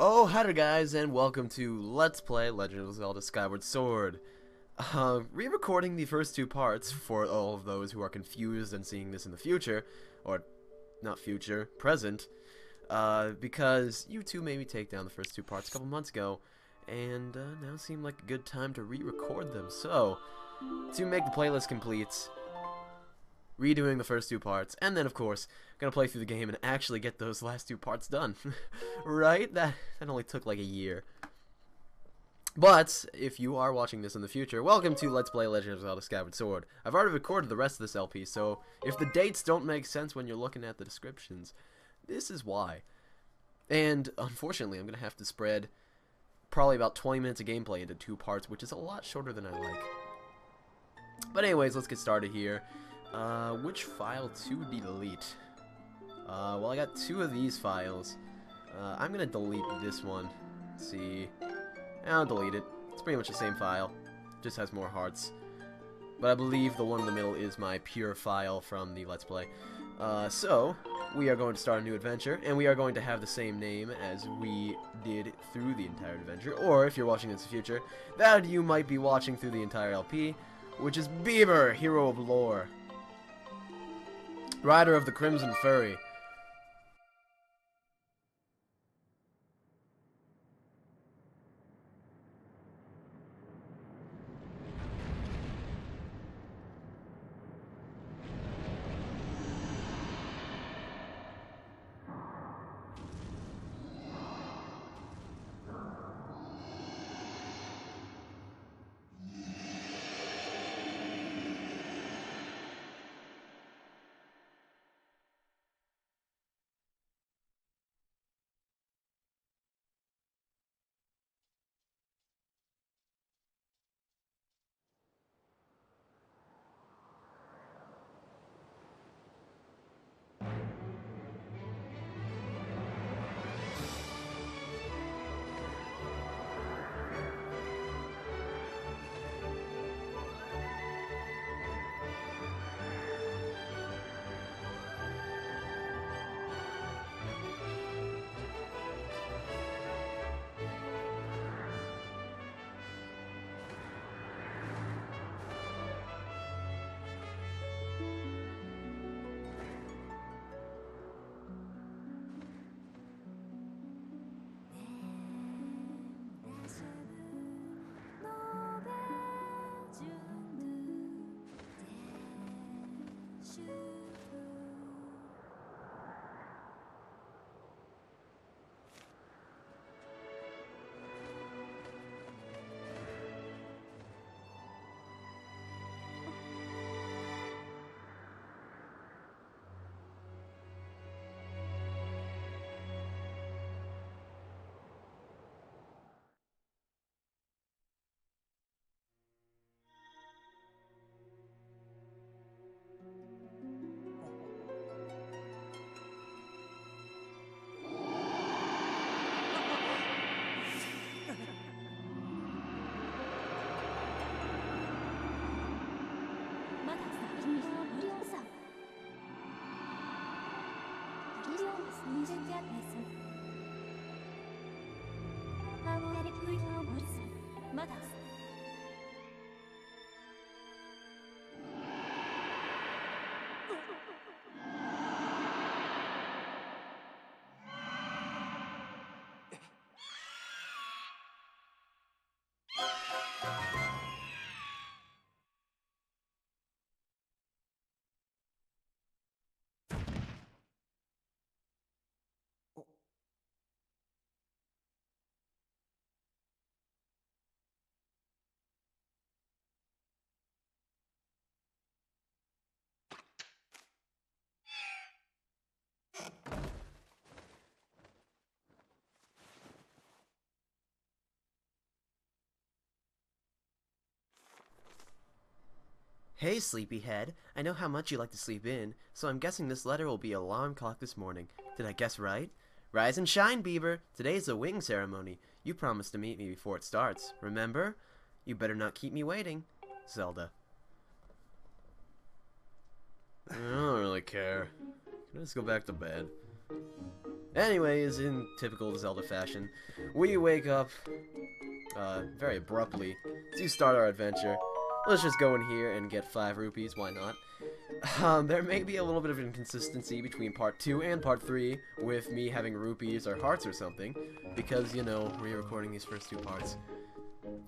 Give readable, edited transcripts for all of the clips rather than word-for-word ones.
Oh, hi there guys, and welcome to Let's Play Legend of Zelda Skyward Sword. Re-recording the first two parts for all of those who are confused and seeing this in the future, or not future, present, because you two made me take down the first two parts a couple months ago, and now seemed like a good time to re-record them. So, to make the playlist complete, redoing the first two parts, and then of course gonna play through the game and actually get those last two parts done. Right? That only took like a year. But if you are watching this in the future, welcome to Let's Play Legend of Zelda Skyward Sword. I've already recorded the rest of this LP, so if the dates don't make sense when you're looking at the descriptions, this is why. And unfortunately, I'm gonna have to spread probably about 20 minutes of gameplay into two parts, which is a lot shorter than I like. But anyways, let's get started here. Which file to delete? Well, I got two of these files. I'm gonna delete this one. Let's see. I'll delete it. It's pretty much the same file. Just has more hearts. But I believe the one in the middle is my pure file from the Let's Play. So, we are going to start a new adventure, and we are going to have the same name as we did through the entire adventure. Or, if you're watching this in the future, that you might be watching through the entire LP, which is Beiber, Hero of Lore. Rider of the Crimson Furry. Hey, sleepyhead. I know how much you like to sleep in, so I'm guessing this letter will be an alarm clock this morning. Did I guess right? Rise and shine, Beiber. Today's the wing ceremony. You promised to meet me before it starts. Remember? You better not keep me waiting. Zelda. I don't really care. Let's go back to bed. Anyways, in typical Zelda fashion, we wake up very abruptly to start our adventure. Let's just go in here and get 5 rupees, why not? There may be a little bit of inconsistency between part 2 and part 3 with me having rupees or hearts or something, because, you know, re-recording these first 2 parts.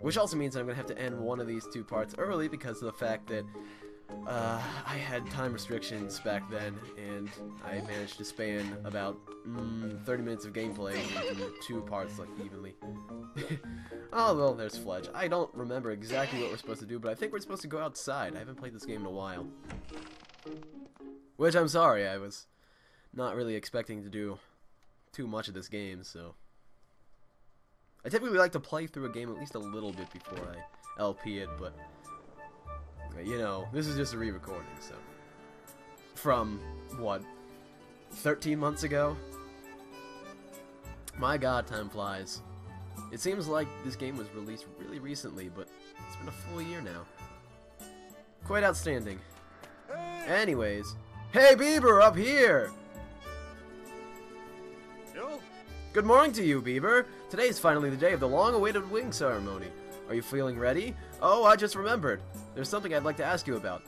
Which also means I'm going to have to end one of these 2 parts early because of the fact that I had time restrictions back then, and I managed to span about 30 minutes of gameplay into 2 parts, like, evenly. Oh, well, there's Fledge. I don't remember exactly what we're supposed to do, but I think we're supposed to go outside. I haven't played this game in a while. Which, I'm sorry, I was not really expecting to do too much of this game, so... I typically like to play through a game at least a little bit before I LP it, but... you know, this is just a re-recording, so... From, what, 13 months ago? My god, time flies. It seems like this game was released really recently, but it's been a full year now. Quite outstanding. Anyways, hey Beiber, up here! Good morning to you, Beiber. Today's finally the day of the long-awaited wing ceremony. Are you feeling ready? Oh, I just remembered. There's something I'd like to ask you about.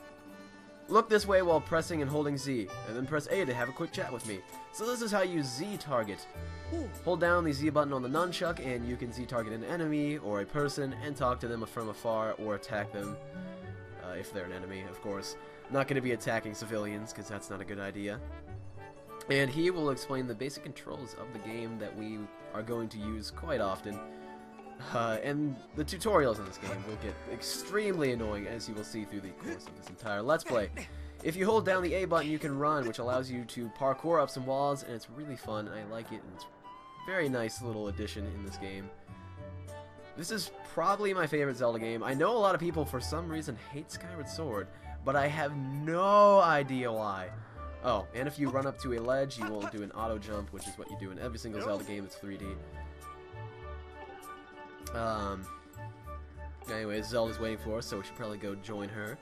Look this way while pressing and holding Z, and then press A to have a quick chat with me. So this is how you Z target. Hold down the Z button on the nunchuck, and you can Z target an enemy or a person and talk to them from afar or attack them. If they're an enemy, of course. Not going to be attacking civilians, because that's not a good idea. And he will explain the basic controls of the game that we are going to use quite often. And the tutorials in this game will get extremely annoying, as you will see through the course of this entire Let's Play. If you hold down the A button, you can run, which allows you to parkour up some walls, and it's really fun, and I like it, and it's a very nice little addition in this game. This is probably my favorite Zelda game. I know a lot of people, for some reason, hate Skyward Sword, but I have no idea why. Oh, and if you run up to a ledge, you will do an auto jump, which is what you do in every single Zelda game that's 3D. Anyways, Zelda's waiting for us, so we should probably go join her,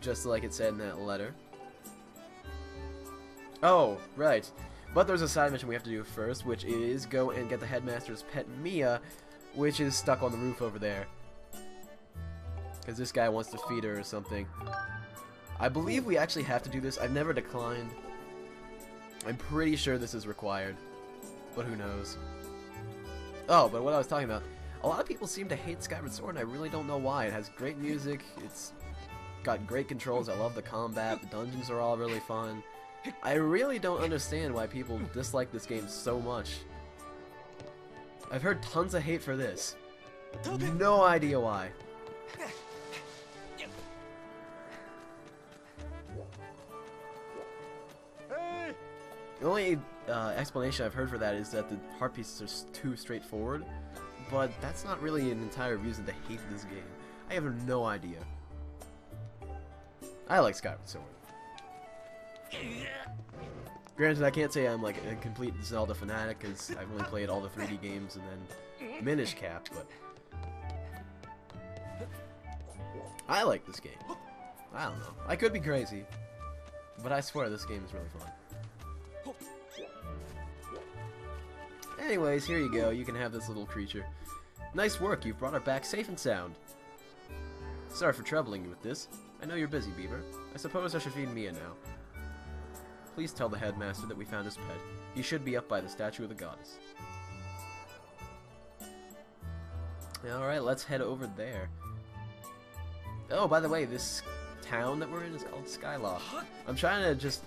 just like it said in that letter. Oh, right. But there's a side mission we have to do first, which is go and get the headmaster's pet Mia, which is stuck on the roof over there. Because this guy wants to feed her or something. I believe we actually have to do this. I've never declined. I'm pretty sure this is required. But who knows. Oh, but what I was talking about. A lot of people seem to hate Skyward Sword, and I really don't know why. It has great music. It's got great controls. I love the combat. The dungeons are all really fun. I really don't understand why people dislike this game so much. I've heard tons of hate for this. No idea why. The only explanation I've heard for that is that the heart pieces are too straightforward, but that's not really an entire reason to hate this game. I have no idea. I like Skyward Sword. Granted, I can't say I'm like a complete Zelda fanatic, because I've only played all the 3D games and then Minish Cap, but I like this game. I don't know. I could be crazy, but I swear this game is really fun. Anyways, here you go. You can have this little creature. Nice work. You've brought her back safe and sound. Sorry for troubling you with this. I know you're busy, Beiber. I suppose I should feed Mia now. Please tell the headmaster that we found his pet. He should be up by the statue of the goddess. Alright, let's head over there. Oh, by the way, this town that we're in is called Skylaw. I'm trying to just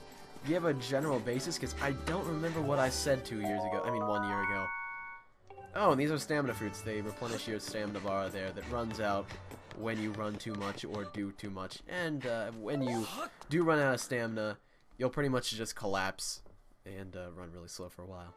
give a general basis, because I don't remember what I said 2 years ago. I mean, 1 year ago. Oh, and these are stamina fruits. They replenish your stamina bar there that runs out when you run too much or do too much. And when you do run out of stamina, you'll pretty much just collapse and run really slow for a while.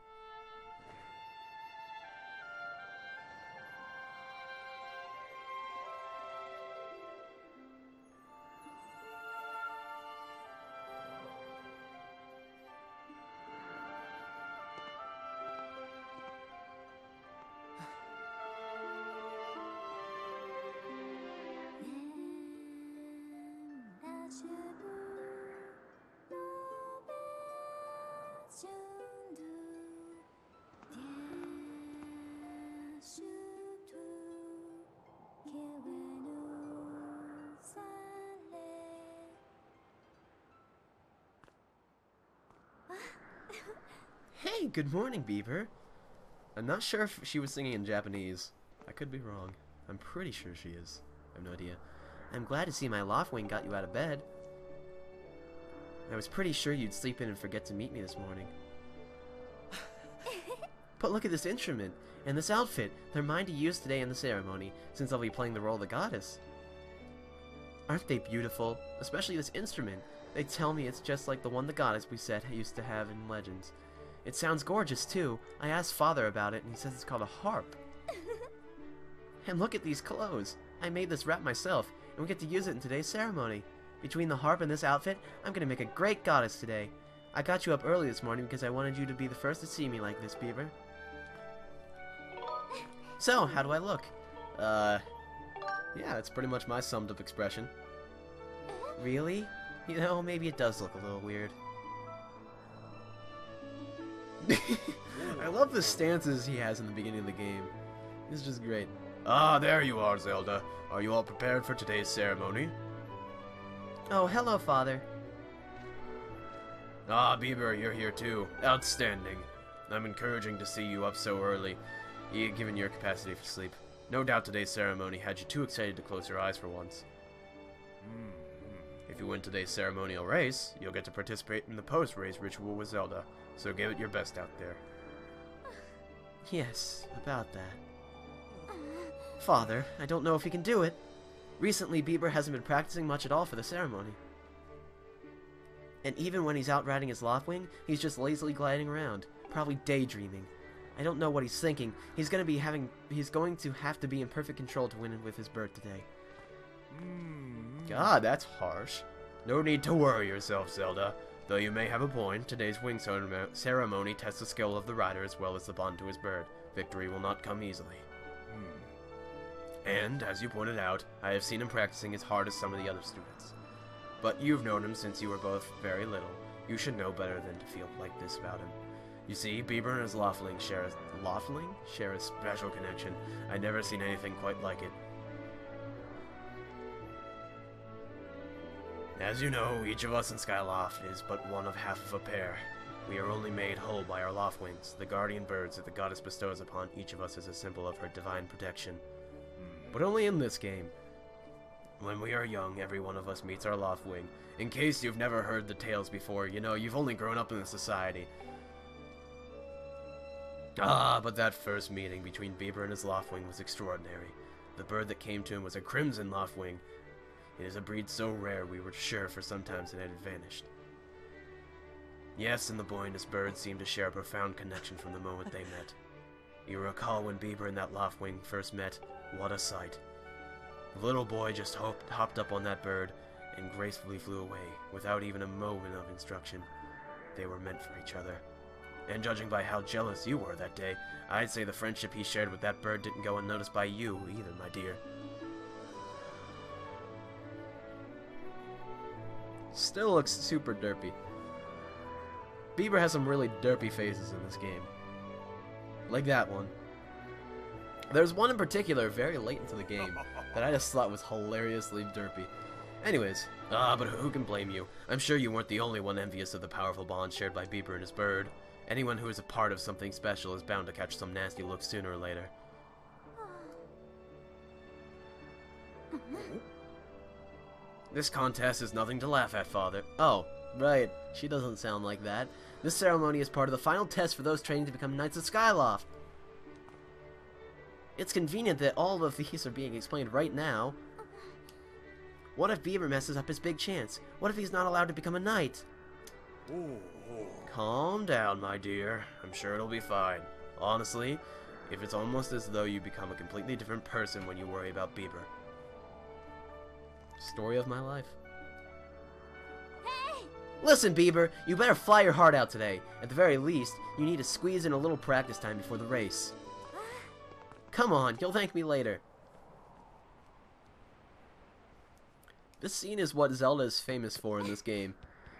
good morning, Beiber. I'm not sure if she was singing in Japanese. I could be wrong. I'm pretty sure she is. I have no idea. I'm glad to see my Loftwing got you out of bed. I was pretty sure you'd sleep in and forget to meet me this morning. But look at this instrument and this outfit. They're mine to use today in the ceremony, since I'll be playing the role of the goddess. Aren't they beautiful? Especially this instrument. They tell me it's just like the one the goddess we said used to have in legends. It sounds gorgeous too. I asked Father about it and he says it's called a harp. And look at these clothes. I made this wrap myself and we get to use it in today's ceremony. Between the harp and this outfit, I'm gonna make a great goddess today. I got you up early this morning because I wanted you to be the first to see me like this, Beiber. So, how do I look? Yeah, that's pretty much my summed up expression. Really? You know, maybe it does look a little weird. I love the stances he has in the beginning of the game. It's just great. Ah, there you are, Zelda. Are you all prepared for today's ceremony? Oh, hello, Father. Ah, Beiber, you're here too. Outstanding. I'm encouraging to see you up so early, given your capacity for sleep. No doubt today's ceremony had you too excited to close your eyes for once. If you win today's ceremonial race, you'll get to participate in the post-race ritual with Zelda, so give it your best out there. Yes, about that. Father, I don't know if he can do it. Recently, Beiber hasn't been practicing much at all for the ceremony. And even when he's out riding his Loftwing, he's just lazily gliding around, probably daydreaming. I don't know what he's thinking. He's going to have to be in perfect control to win with his bird today. God, that's harsh. No need to worry yourself, Zelda. Though you may have a point, today's wing ceremony tests the skill of the rider as well as the bond to his bird. Victory will not come easily. And, as you pointed out, I have seen him practicing as hard as some of the other students. But you've known him since you were both very little. You should know better than to feel like this about him. You see, Beiber and his Loftling share a special connection. I've never seen anything quite like it. As you know, each of us in Skyloft is but one of half of a pair. We are only made whole by our Loftwings, the guardian birds that the goddess bestows upon each of us as a symbol of her divine protection. But only in this game. When we are young, every one of us meets our Loftwing. In case you've never heard the tales before, you know, you've only grown up in the society. Ah, but that first meeting between Beiber and his Loftwing was extraordinary. The bird that came to him was a crimson Loftwing. It is a breed so rare we were sure for some time that it had vanished. Yes, and the boy and his bird seemed to share a profound connection from the moment they met. You recall when Beiber and that Loftwing first met, what a sight. The little boy just hopped up on that bird and gracefully flew away, without even a moment of instruction. They were meant for each other. And judging by how jealous you were that day, I'd say the friendship he shared with that bird didn't go unnoticed by you either, my dear. Still looks super derpy. Beiber has some really derpy faces in this game. Like that one. There's one in particular very late into the game that I just thought was hilariously derpy. Anyways, but who can blame you? I'm sure you weren't the only one envious of the powerful bond shared by Beiber and his bird. Anyone who is a part of something special is bound to catch some nasty looks sooner or later. This contest is nothing to laugh at, Father. Oh, right. She doesn't sound like that. This ceremony is part of the final test for those training to become Knights of Skyloft. It's convenient that all of these are being explained right now. What if Beiber messes up his big chance? What if he's not allowed to become a knight? Calm down, my dear. I'm sure it'll be fine. Honestly, if it's almost as though you become a completely different person when you worry about Beiber. Story of my life. Hey! Listen, Beiber, you better fly your heart out today. At the very least, you need to squeeze in a little practice time before the race. Come on, you'll thank me later. This scene is what Zelda is famous for in this game.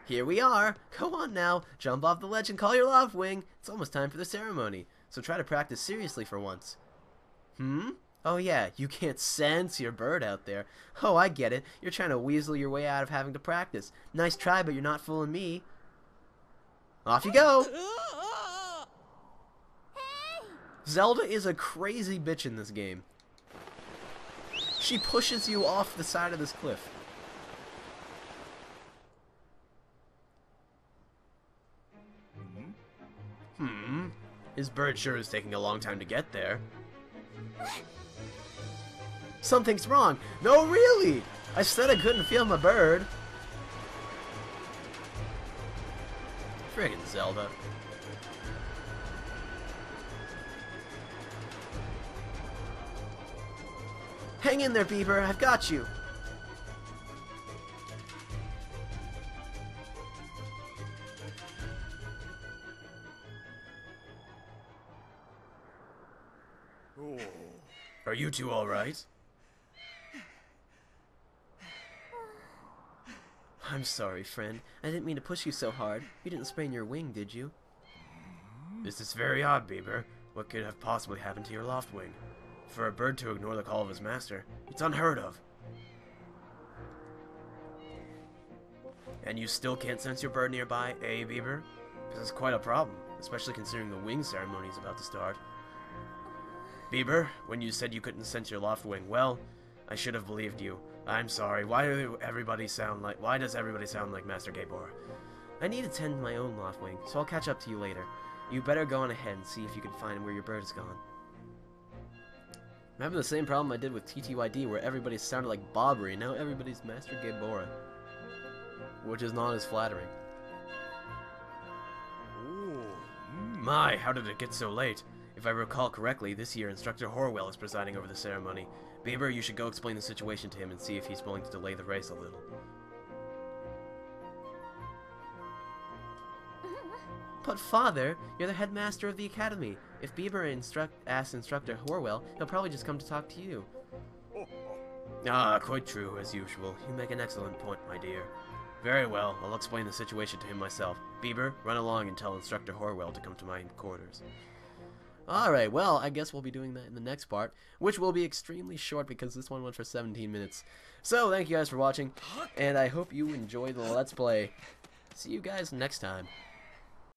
Here we are. Go on now. Jump off the ledge and call your Loftwing. It's almost time for the ceremony, so try to practice seriously for once. Oh yeah, you can't sense your bird out there. Oh, I get it. You're trying to weasel your way out of having to practice. Nice try, but you're not fooling me. Off you go! Zelda is a crazy bitch in this game. She pushes you off the side of this cliff. His bird sure is taking a long time to get there. Something's wrong. No, really! I said I couldn't feel my bird. Friggin' Zelda. Hang in there, Beiber. I've got you. Are you two alright? I'm sorry, friend. I didn't mean to push you so hard. You didn't sprain your wing, did you? This is very odd, Beiber. What could have possibly happened to your loft wing? For a bird to ignore the call of his master, it's unheard of. And you still can't sense your bird nearby, eh, Beiber? This is quite a problem, especially considering the wing ceremony is about to start. Beiber, when you said you couldn't sense your loft wing, well, I should have believed you. I'm sorry. Why does everybody sound like Master Gabor? I need to tend my own loft wing, so I'll catch up to you later. You better go on ahead and see if you can find where your bird is gone. I'm having the same problem I did with TTYD, where everybody sounded like Bobbery, and now everybody's Master Gabora. Which is not as flattering. My, how did it get so late? If I recall correctly, this year Instructor Horwell is presiding over the ceremony. Beiber, you should go explain the situation to him and see if he's willing to delay the race a little. But Father, you're the headmaster of the academy. If Beiber asks Instructor Horwell, he'll probably just come to talk to you. Ah, quite true, as usual. You make an excellent point, my dear. Very well, I'll explain the situation to him myself. Beiber, run along and tell Instructor Horwell to come to my quarters. Alright, well, I guess we'll be doing that in the next part, which will be extremely short because this one went for 17 minutes. So, thank you guys for watching, and I hope you enjoyed the Let's Play. See you guys next time.